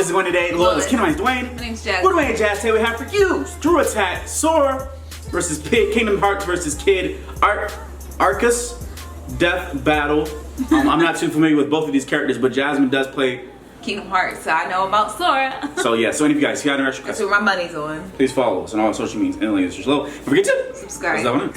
is going today? Hello, it's Ken, Dwayne. My name's Jazz. What Dwayne and Jazz today we have for you? ScrewAttack, Sora versus Pig, Kingdom Hearts versus Kid, Icarus, Death Battle. I'm not too familiar with both of these characters, but Jasmine does play Kingdom Hearts, so I know about Sora. So yeah, so any of you guys, if you got any extra That's what my money's on. please follow us on all social medias and links below. Don't forget to Subscribe.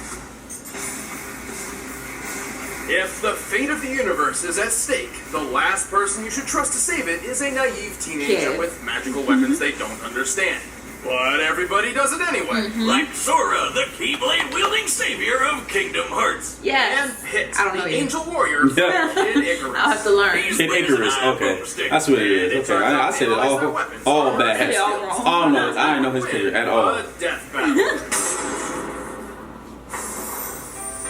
If the fate of the universe is at stake, the last person you should trust to save it is a naive teenager with magical weapons they don't understand. But everybody does it anyway. Like Sora, the Keyblade-wielding savior of Kingdom Hearts. Yes. And Pit, I don't know the you. angel warrior from Kid Icarus. I'll have to learn. Kid Icarus, okay. That's what it is. Okay, I said it all bad. said it all wrong. Oh no, I didn't know his character at all. A death battle.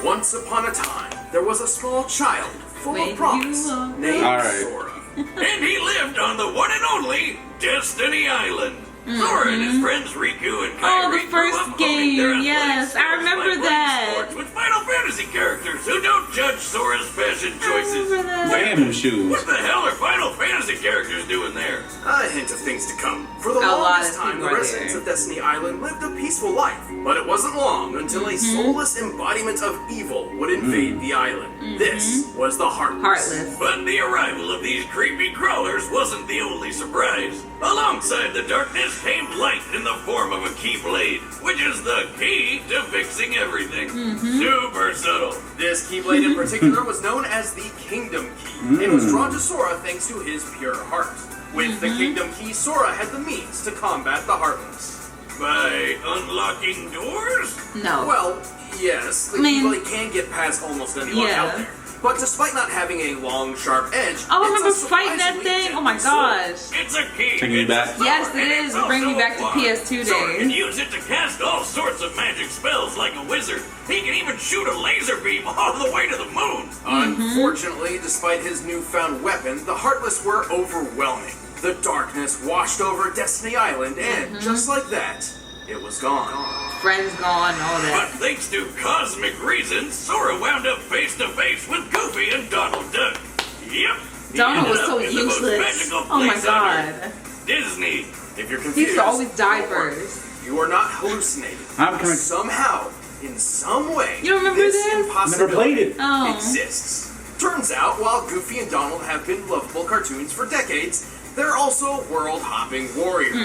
Once upon a time, there was a small child full of promise named Sora. And he lived on the one and only Destiny Island. Sora and his friends Riku and Kairi Oh, the grew first up honing their game, yes, athletic I skills remember by playing that. sports with Final Fantasy characters who don't judge Sora's fashion choices. Damn shoes. What the hell are Final Fantasy characters doing there? A hint of things to come. For the lot longest of time, people the are residents there. of Destiny Island lived a peaceful life. But it wasn't long until a soulless embodiment of evil would invade the island. This was the Heartless. Heartless. But the arrival of these creepy crawlers wasn't the only surprise. Alongside the darkness came light in the form of a Keyblade, which is the key to fixing everything. Super subtle. This Keyblade in particular was known as the Kingdom Key, and was drawn to Sora thanks to his pure heart. With the Kingdom Key, Sora had the means to combat the Heartless. By unlocking doors? No. Well, yes, the Keyblade can get past almost anyone out there. But despite not having a long, sharp edge, I remember it's a fighting that surprisingly thing. Oh my gentle sword. gosh. It's a key. Taking you back? Yes, it is. Bring me back to PS2 Sora can days. use it to cast all sorts of magic spells like a wizard. He can even shoot a laser beam all the way to the moon. Unfortunately, despite his newfound weapon, the Heartless were overwhelming. The darkness washed over Destiny Island, and just like that, it was gone. Friends gone, all But that. thanks to cosmic reasons, Sora wound up face to face with Goofy and Donald Duck. Yep. he Donald ended was up so in the most useless. magical Oh my place on Earth, god. Disney. If you're confused, He used to always die don't worry. first. You are not hallucinating. I'm kinda- Somehow, in some way, You don't remember this this? impossibility Never played it. Oh. exists. Turns out, while Goofy and Donald have been lovable cartoons for decades, they're also world-hopping warriors.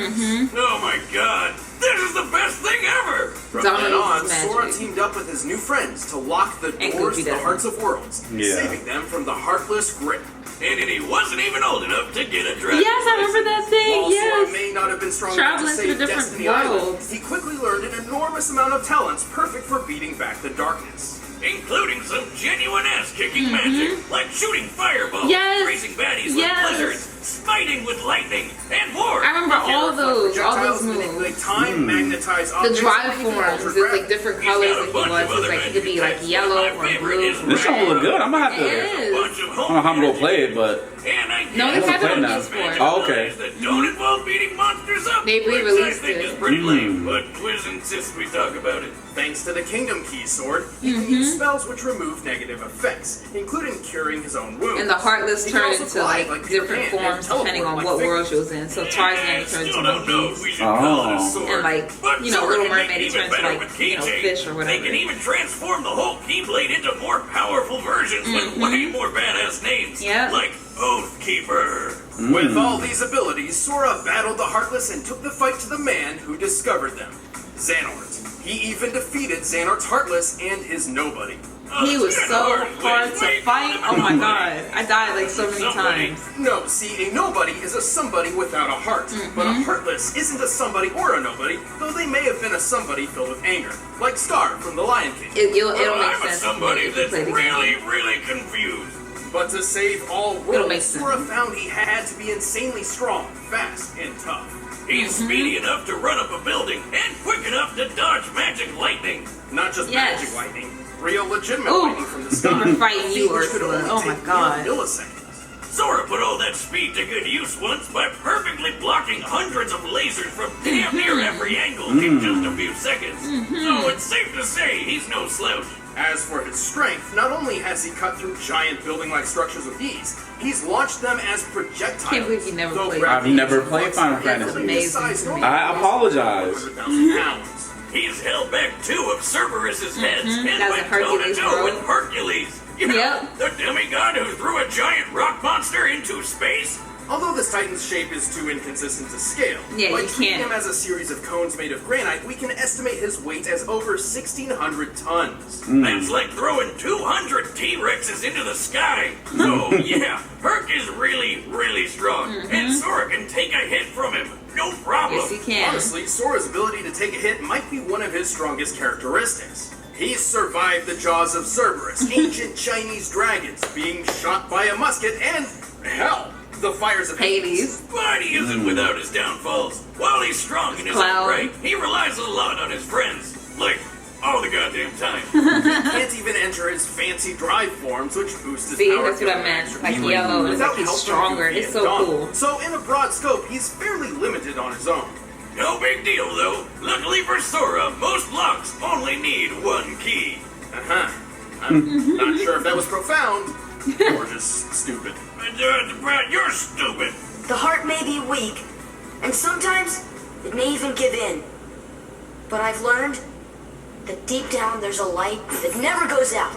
Oh my god. This is the best thing ever. From Donald then on, uses Sora magic. teamed up with his new friends to lock the And doors Goofy to the doesn't. Hearts of Worlds, Yeah. saving them from the Heartless grip. And he wasn't even old enough to get a driving Yes, I remember that thing. While Sora Yes. may not have been strong enough to Traveling save through different Destiny Island, worlds. he quickly learned an enormous amount of talents perfect for beating back the darkness. including some genuine ass-kicking magic, like shooting fireballs, Yes. freezing baddies Yes. with blizzards, smiting with lightning, and more. I remember all those Projectiles moves. manipulate time, magnetize The objects, dry and even forms, alter there's like gravity. different He's colors got a that he bunch was. of It's other like he could be like magic yellow types, but or my favorite blue. is This song will look good. I'm gonna have to. It is. Bunch of I don't know how I'm gonna play it, but And I No, they guess have it on now. PS4. Oh, okay. that don't involve beating monsters up. They which re-released I think it. is pretty lame, but Quiz insists we talk about it. Thanks to the Kingdom Key sword, he can use spells which remove negative effects, including curing his own wounds. And the Heartless He can turned also into fly like Peter different Pan and forms depending teleport on like what Figure. world she was in. So Tarzan turned Still into don't know if monkeys. we should call it a sword. And like, But you know, Sora Little can make Mermaid, it he even turns to better like, with you know, keychains. fish or They whatever. can even transform the whole Keyblade into more powerful versions with way more badass names. Yep. Like Oathkeeper. With all these abilities, Sora battled the Heartless and took the fight to the man who discovered them, Xehanort. He even defeated Xehanort's Heartless and his nobody. He was so hard to fight. Oh my god. I died like so many times. No, see, a nobody is a somebody without a heart. But a Heartless isn't a somebody or a nobody, though they may have been a somebody filled with anger. Like Scar from The Lion King. It'll Well, make I'm a sense. somebody if you that's play the really, game. really confused. But to save all make worlds, sense. Sora found he had to be insanely strong, fast, and tough. He's speedy enough to run up a building and quick enough to dodge magic lightning. Not just Yes. magic lightning, real legitimate Ooh. lightning from the sky. I'm fighting you, Which could Ursula. only Oh my take god. mere milliseconds. Sora put all that speed to good use once by perfectly blocking hundreds of lasers from damn near every angle in just a few seconds. So it's safe to say he's no slouch. As for his strength, not only has he cut through giant building-like structures with ease, he's launched them as projectiles. Can't believe you never Though played. I've never played Final Fantasy. Amazing to me. I apologize. 100,000 pounds. He's held back 2 of Cerberus's heads and That's went a Hercules toe-to-toe roll. with Hercules. You know, Yep. the demigod who threw a giant rock monster into space. Although this Titan's shape is too inconsistent to scale, Yeah, by you treating can't. him as a series of cones made of granite, we can estimate his weight as over 1,600 tons. That's like throwing 200 T-Rexes into the sky. So, yeah, Herc is really, really strong. And Sora can take a hit from him. No problem. Yes, you can. Honestly, Sora's ability to take a hit might be one of his strongest characteristics. He's survived the jaws of Cerberus, ancient Chinese dragons, being shot by a musket, and, hell, the fires of Hades. But he isn't without his downfalls. While he's strong in his Cloud. own right, he relies a lot on his friends. Like, all the goddamn time. Can't even enter his fancy drive forms, which boost his See, power. that's what I meant. Like, yo, it's Without like he's help from stronger. Yuffie It's and so Donald. cool. So, in a broad scope, he's fairly limited on his own. No big deal, though. Luckily for Sora, most locks only need 1 key. I'm not sure if that was profound or just stupid. Brad, you're stupid. The heart may be weak, and sometimes it may even give in. But I've learned that deep down there's a light that never goes out.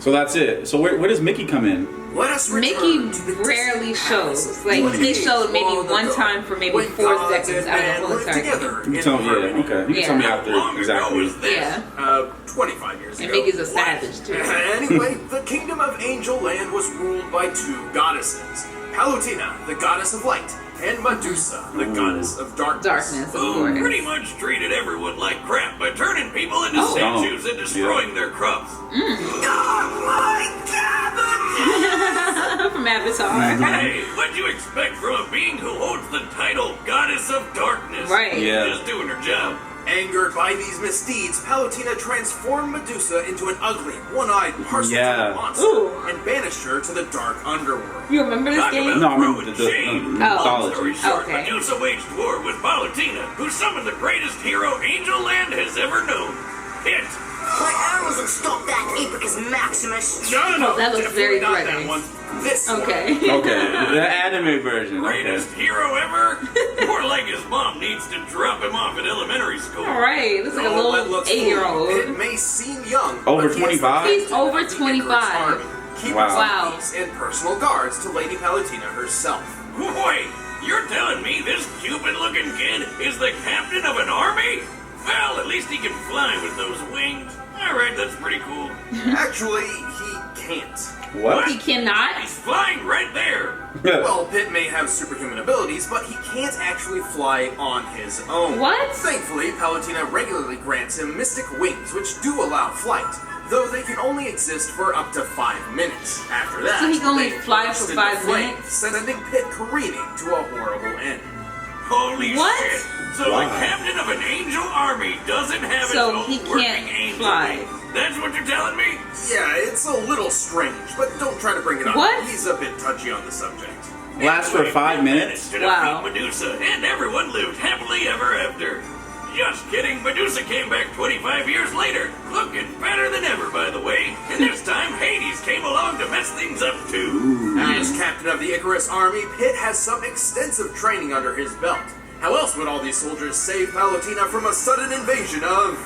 So that's it. So where does Mickey come in? Let us Mickey return to the rarely distant shows. past. Like, he 28 showed maybe long one ago, time for maybe when 4 gods seconds and out of men the whole lived entire together game. You can tell me, in harmony. okay. You can Yeah. tell me How after long ago exactly. was this? Yeah. 25 years And ago. Mickey's a savage, too. Anyway, the kingdom of Angel Land was ruled by 2 goddesses. Palutena, the goddess of light, and Medusa, the goddess of darkness. Darkness, of Who course. pretty much treated everyone like crap by turning people into Oh. statues and destroying their crops. From Avatar. Hey, what'd you expect from a being who holds the title Goddess of Darkness? Right. Yeah. Just doing her job. Angered by these misdeeds, Palutena transformed Medusa into an ugly, one-eyed, partial Yeah. monster Ooh. and banished her to the dark underworld. You remember this Talk game? about No, I remember throwing the shade. Oh. Long story short, Okay. Medusa waged war with Palutena, who summoned the greatest hero Angel Land has ever known. Hit! My arrows will stop that Icarus Maximus. No, That looks very definitely not threatening. that one. This one. Okay. Okay, the anime version. Okay. Greatest hero ever? More like his mom needs to drop him off at elementary school. Alright, looks like a Though it little looks 8-year-old. foolish, It may seem young. Over but he is the 25? He's over Icarus 25. Army, keepers Wow. of Wow. peace and personal guards to Lady Palutena herself. Wait, you're telling me this Cupid-looking kid is the captain of an army? Well, at least he can fly with those wings. Alright, that's pretty cool. Actually, he can't. What? He cannot? He's flying right there. Well, Pit may have superhuman abilities, but he can't actually fly on his own. What? Thankfully, Palutena regularly grants him mystic wings, which do allow flight, though they can only exist for up to 5 minutes. After that, So he can only they fly burst for into 5 flames, minutes? sending Pit careening to a horrible end. Holy What? shit. So Wow. the captain of an angel army doesn't have So his own he working can't angel fly. wings. That's what you're telling me? Yeah, it's a little strange, but don't try to bring it up. What? He's a bit touchy on the subject. Lasts for 5 minutes? To Wow. defeat Medusa, and everyone lived happily ever after. Just kidding, Medusa came back 25 years later, looking better than ever, by the way. And this time, Hades came along to mess things up too. As captain of the Icarus army, Pit has some extensive training under his belt. How else would all these soldiers save Palutena from a sudden invasion of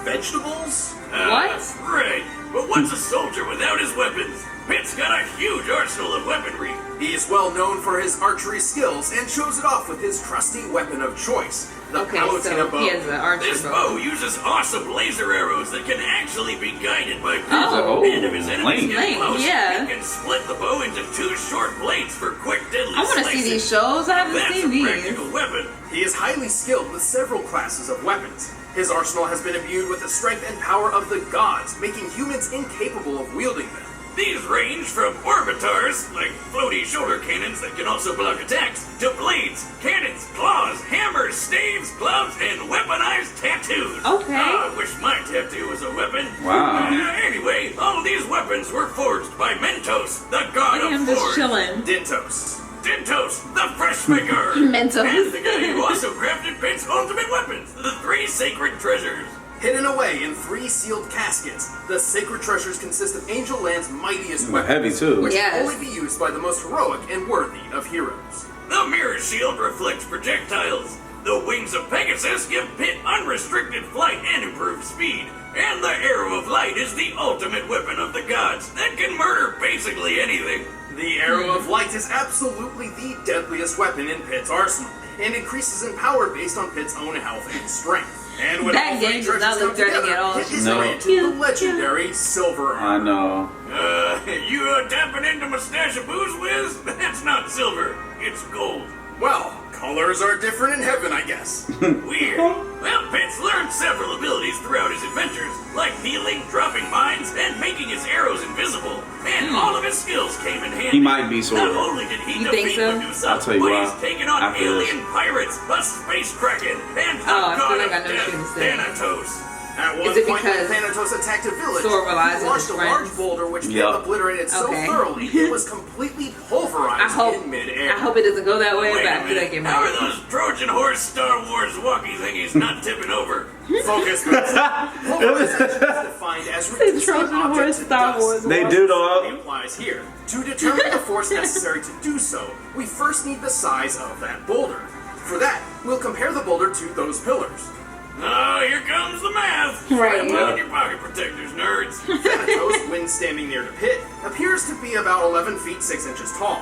vegetables? What? Right. But what's a soldier without his weapons? Pitt's got a huge arsenal of weaponry. He is well known for his archery skills and shows it off with his trusty weapon of choice, the Okay, Palutena so bow. he has an archer This bow. bow uses awesome laser arrows that can actually be guided by Oh. And if his enemies lame. get Lame, close, yeah. he can split the bow into 2 short blades for quick, deadly I want to slicing. see these shows. I haven't That's seen a these. practical weapon. He is highly skilled with several classes of weapons. His arsenal has been imbued with the strength and power of the gods, making humans incapable of wielding them. These range from orbitars, like floaty shoulder cannons that can also block attacks, to blades, cannons, claws, hammers, staves, gloves, and weaponized tattoos. Okay. I wish my tattoo was a weapon. Wow. Anyway, all these weapons were forged by Mentos, the god I'm of just forge. chilling. Dintos. Dintos, the fresh maker. Mentos. And the guy who also crafted Pitt's ultimate weapons, the 3 sacred treasures. Hidden away in 3 sealed caskets, the sacred treasures consist of Angel Land's mightiest They're weapons, heavy too. which Yes. can only be used by the most heroic and worthy of heroes. The mirror shield reflects projectiles. The wings of Pegasus give Pit unrestricted flight and improved speed. And the arrow of light is the ultimate weapon of the gods that can murder basically anything. The Arrow of Light is absolutely the deadliest weapon in Pit's arsenal, and increases in power based on Pit's own health and strength. And when That all 3 game does not treasures look come dirty together, at all. Pit is No. granted the legendary Silver I Armor. know. You tapping into my stash of booze, Wiz? That's not silver, it's gold. Well, colors are different in heaven, I guess. Weird. Well, Pit's learned several abilities throughout his adventures, like healing, dropping mines, and making his arrows invisible. And all of his skills came in handy. He might be Sora. Not only did he You think defeat so? Medusa, I'll tell you but why. he's taken on After this. alien pirates, a space kraken, and the Oh, I god feel like of I know what death, you're gonna say. Thanatos. At one Is it point, when because Thanatos attacked a village, Sora relies he on his launched a large friends? boulder which Pit Yup. obliterated so Okay. thoroughly it was completely pulverized in midair. I hope it doesn't go that way, Wait but a I feel like it minute, how are might. those Trojan horse Star Wars walkie thingies not tipping over? Focus. Pulverization is defined as reducing Trojan an object horse to Star dust. Wars They do It though. applies here. To determine the force necessary to do so, we first need the size of that boulder. For that, we'll compare the boulder to those pillars. Oh, here comes the math. Right. Strap on your pocket protectors, nerds. Thanatos, when standing near the pit, appears to be about 11 feet 6 inches tall.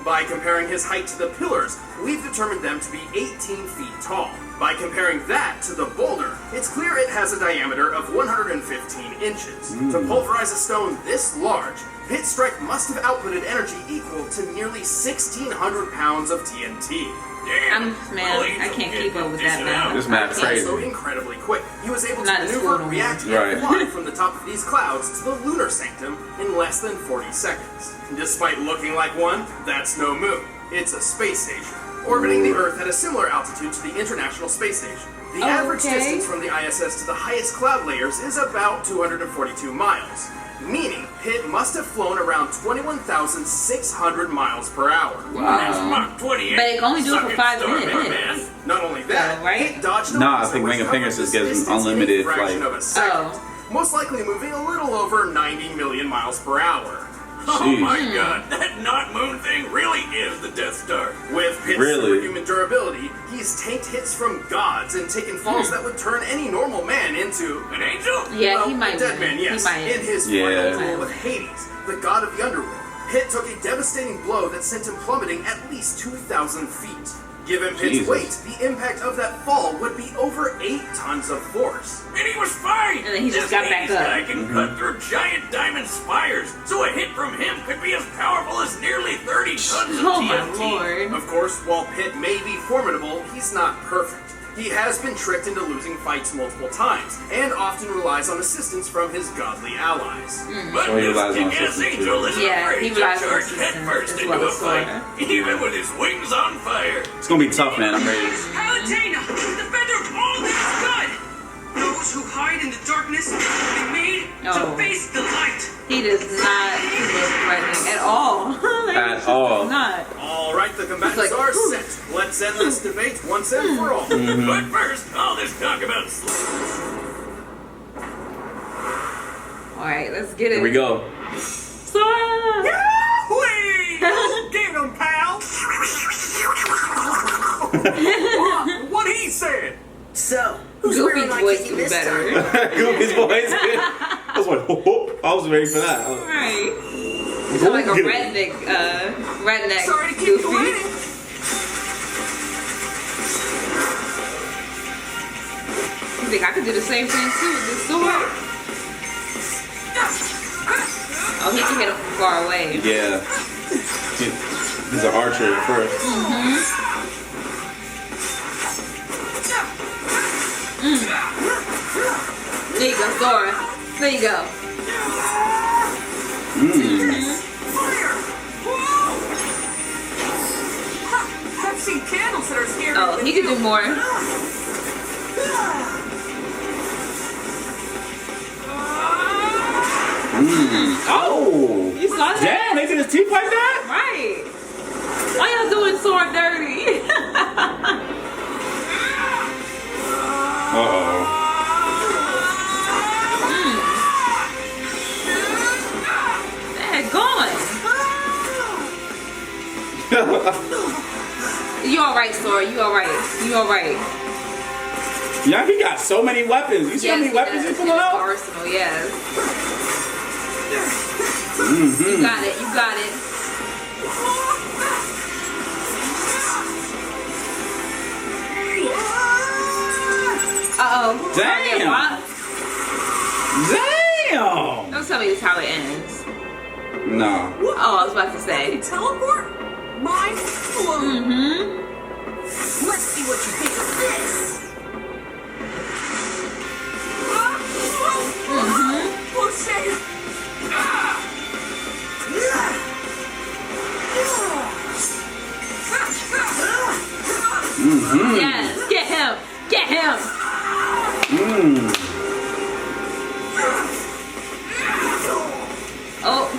By comparing his height to the pillars, we've determined them to be 18 feet tall. By comparing that to the boulder, it's clear it has a diameter of 115 inches. To pulverize a stone this large, Pit's strike must have outputted energy equal to nearly 1,600 pounds of TNT. Damn. Man, Well, I can't keep up with dish that it now. out. This map's He's crazy. also incredibly quick. He was able to Not in maneuver, school no more. react, Right. and fly from the top of these clouds to the lunar sanctum in less than 40 seconds. Despite looking like one, that's no moon. It's a space station, orbiting the Earth at a similar altitude to the International Space Station. The average Okay. distance from the ISS to the highest cloud layers is about 242 miles, meaning Pitt must have flown around 21,600 miles per hour. That's Mach 28. But it can only do it for Suck 5 Star minutes. Man. Not only that, Oh, right? Pitt dodged a Nah, I laser think which Mega covered Pegasus this gives distance unlimited in a fraction flight. of a second, Oh. most likely moving a little over 90 million miles per hour. Oh my Jeez. god, that not moon thing really is the Death Star. With Pitt's Really? superhuman durability, he's tanked hits from gods and taken falls that would turn any normal man into An angel? Yeah, well, he might a dead win. man, yes. He might. In his Yeah. final duel with Hades, the god of the underworld, Pitt took a devastating blow that sent him plummeting at least 2,000 feet. Given Pitt's Jesus. weight, the impact of that fall would be over 8 tons of force. And he was fine! And then he just This got back Hades up. guy can cut through giant diamond spires, so a hit from him could be as powerful as nearly 30 tons of Oh my TNT. lord. Of course, while Pitt may be formidable, he's not perfect. He has been tricked into losing fights multiple times, and often relies on assistance from his godly allies. But So he this relies on kick-ass assistance, angel too. isn't Yeah, afraid he to relies on charge assistance headfirst as into well a as Sora. fight, even with his wings on fire. It's gonna be tough, man. I'm ready. Palutena, defender of all that is good! Those who hide in the darkness will be made Oh. to face the light! He does not look threatening at all. Like, At he's all. Not. All right, the combatants It's like, are whew. set. Let's end this debate once and for all. But first, all this talk about Alright, let's get it. Here we go. Sora! Whee! Get him, pal! What he said! So, who's Goofy's wearing my voice kitty is this better. time? Goofy's voice. I was like, whoop. I was ready for that. Right. You sound like a redneck Sorry to keep you Goofy. waiting! You think I could do the same thing too with this sword? Oh, he can hit him from far away. Yeah. He's an archer at first. There you go, Sora. There you go. I've seen candles that are scarier Oh, than he could you. do more. Oh! You saw that? Damn, making his teeth like that? Right. Why y'all doing Sora dirty? Uh-oh. You alright, Sora. You alright. You alright. Yeah, he got so many weapons. You see how many weapons he's pulling out? Arsenal, yes. You got it. You got it. Uh-oh. Damn. Damn. Don't tell me this is how it ends. No. Oh, I was about to say. Teleport? Mind blown. Mm-hmm. Let's see what you think of this. Push it. Yes. Get him. Get him. Oh.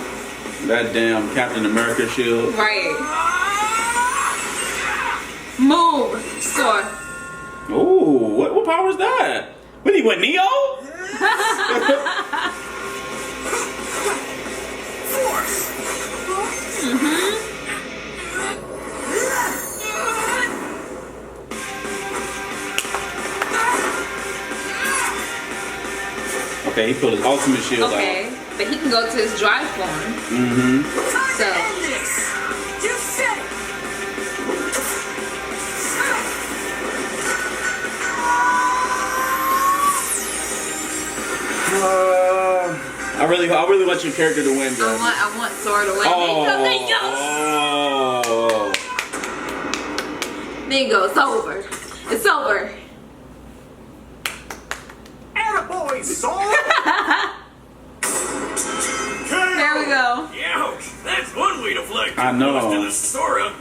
That damn Captain America shield. Right. Move, Sora. Ooh, what power is that? What, he went Neo? Okay, he pulled his ultimate shield Okay, but he can go to his dry form. So. End this. You said it. I really want your character to win, bro. I want Sora to win. There you go. There you go. It's over. It's over. Attaboy, Sora! There we go. Ouch! That's one way to fly I know. close to the Sora,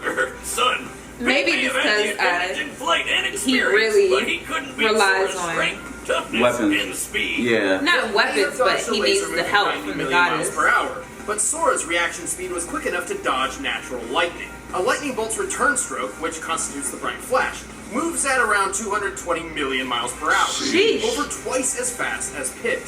son. Maybe He may have had the advantage in flight and experience, really but he couldn't beat relies Sora's on strength, toughness, weapons. and speed. Yeah. Not weapons, but he needs the help from the goddess. Per hour. But Sora's reaction speed was quick enough to dodge natural lightning. A lightning bolt's return stroke, which constitutes the bright flash, moves at around 220 million miles per hour. Sheesh. Over twice as fast as Pit.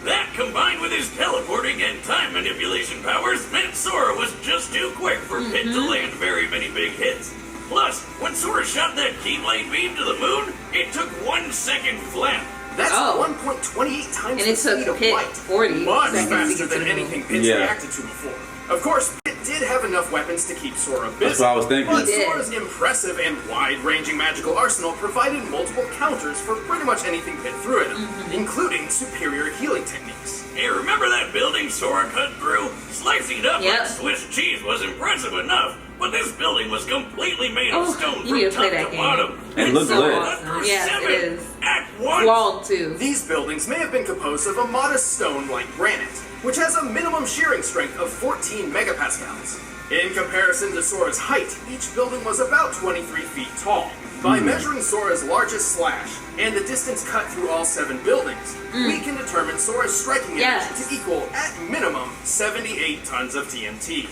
That, combined with his teleporting and time manipulation powers, meant Sora was just too quick for Pit to land very many big hits. Plus, when Sora shot that Keyblade beam to the moon, it took 1 second flat. That's Oh. 1.28 times And the it took speed of Pit light. 40 Much seconds to faster get to than the moon. anything Pit's Yeah. reacted to before. Of course, Pit did have enough weapons to keep Sora busy. That's what I was thinking. But He did. Sora's impressive and wide-ranging magical arsenal provided multiple counters for pretty much anything Pit threw at him, including superior healing techniques. Hey, remember that building Sora cut through? Slicing it up Yep. like Swiss cheese was impressive enough, but this building was completely made of Oh, stone you need from to play top that to game. bottom. It And looks Sora lit. cut through Yes, it 7 is. at once. Wall too. These buildings may have been composed of a modest stone like granite, which has a minimum shearing strength of 14 megapascals. In comparison to Sora's height, each building was about 23 feet tall. By measuring Sora's largest slash and the distance cut through all 7 buildings, we can determine Sora's striking energy Yes. to equal, at minimum, 78 tons of TNT.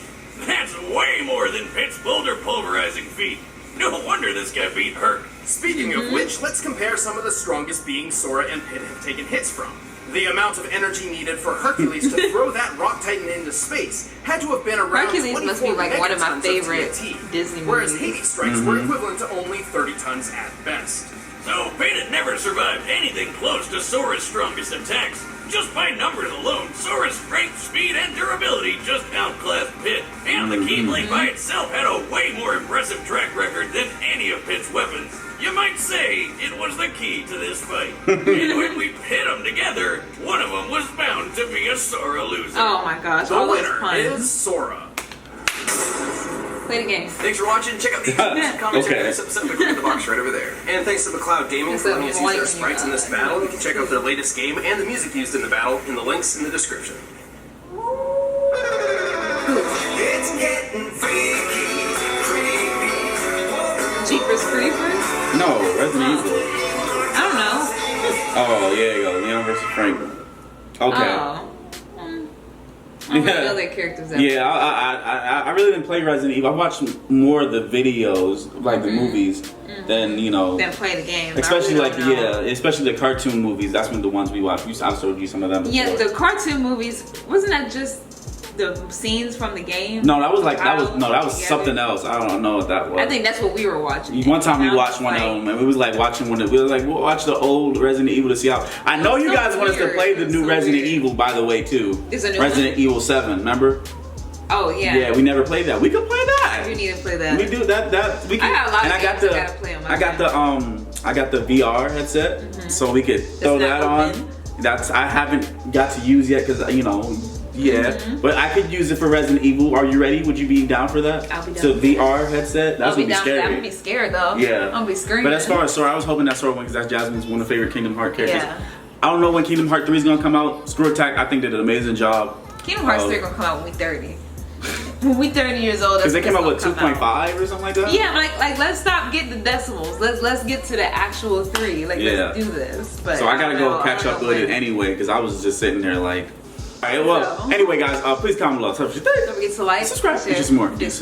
That's way more than Pit's boulder pulverizing feat. No wonder this guy beat Herc. Speaking of which, let's compare some of the strongest beings Sora and Pit have taken hits from. The amount of energy needed for Hercules to throw that rock titan into space had to have been around Hercules must be 24 like one of my megatons favorite TNT, Disney whereas movies. Hades strikes were equivalent to only 30 tons at best. So Pit had never survived anything close to Sora's strongest attacks. Just by numbers alone, Sora's strength, speed, and durability just outclassed Pit. And the Keyblade by itself had a way more impressive track record than any of Pit's weapons. You might say it was the key to this fight. And when we pit them together, one of them was bound to be a Sora loser. Oh my gosh, The all those winner puns. is Sora. Play the game. Thanks for watching. Check out the commentary Okay. for this episode. Click in the box right over there. And thanks to McLeod Gaming for letting us use their sprites in this battle. You can check out their latest game and the music used in the battle in the links in the description. It's getting freaky. Jeepers Creepers? No, Resident Evil. I don't know. Oh, yeah, you go. Leon versus Frank. Okay. Oh. I don't know other characters ever. Yeah, I really didn't play Resident Evil. I watched more of the videos, like the movies, than, you know. Then play the game. Especially I really don't know. especially the cartoon movies. That's when the ones we watched. I showed you some of them before. Yeah, the cartoon movies, wasn't that just the scenes from the game? No, that was like that was Together? something else. I don't know what that was. I think that's what we were watching. One time we And I watched was one of like, them, and we was like watching one of. We was like, we'll watch the old Resident Evil to see how. I know you so guys want us to weird. play the It's new so Resident weird. Evil, by the way, too. Is a new Resident Evil 7. Remember? Oh yeah. Yeah, we never played that. We could play that. You need to play that. We do that. That we can. I got a lot and of I got games the. I gotta play on my I got the VR headset, so we could throw not that on. open. That's I haven't got to use yet because yeah. But I could use it for Resident Evil. Are you ready? Would you be down for that? I'll be down. So VR headset. That's I'll be gonna be down. scary. I'm gonna be scared though. Yeah. I'm gonna be screaming. But as far as Sora, I was hoping that Sora won because that's Jasmine's one of the favorite Kingdom Hearts characters. Yeah. I don't know when Kingdom Hearts 3 is gonna come out. ScrewAttack, I think did an amazing job. Kingdom Hearts 3 gonna come out when we 30. When we 30 years old. Because they came out with that's when it's gonna 2.5 or something like that. come out. Yeah, like let's stop getting the decimals. Let's get to the actual 3. Like Yeah. let's do this. But So I gotta don't go know. catch I up don't with know it when. anyway because I was just sitting there like. Alright, well, So- anyway, guys, please comment below. Tell us what you think. Don't forget to like, Subscribe. share, Just more. discuss. Deuces.